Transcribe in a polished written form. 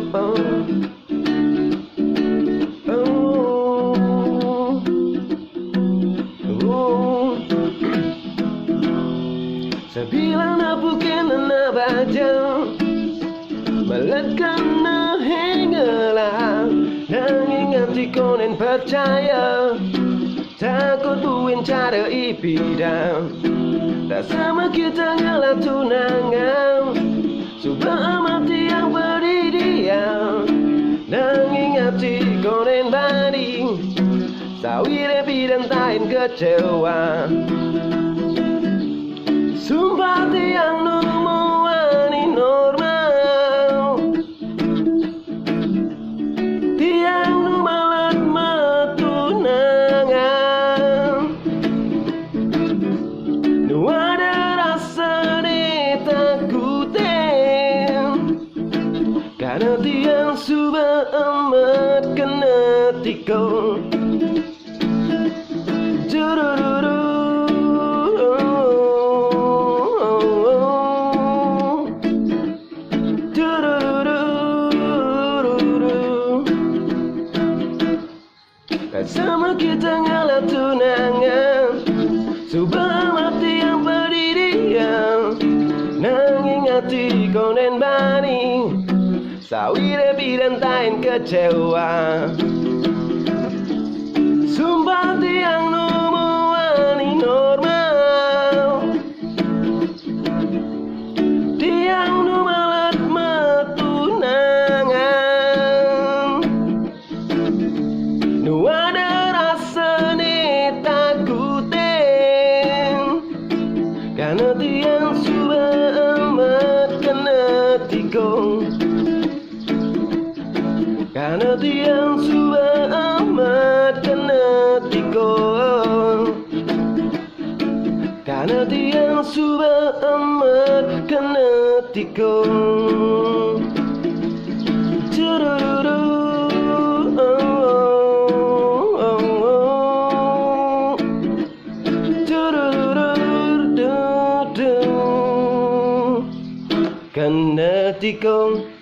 Sa bilang na bukin na nabadyaw Malatkan na hingala Nanging hati ko rin percaya Takut buin cara ipidang Tak sama kita ngalah tunangan Subah mati yang beri diam Nanging hati ko rin banding Sawi repi dan tain kecewa Sumpah tiang numawani normal Tiang numalat matunangan Nu ada rasa ditakutin Karena tiang subah amat kena tikung Sama kita ngalah tunangan Subah mati yang berdirian Nanging hati kau nen bani Sawi repi dan tain kecewa Sumpah tiang numawani normal Tiang numalat matunangan Nu ada rasa ni takutin Karena tiang subah amat kena tikung Karena tiang subah amat kena tikung Karena tiang subah amat kena tikung Kena tikung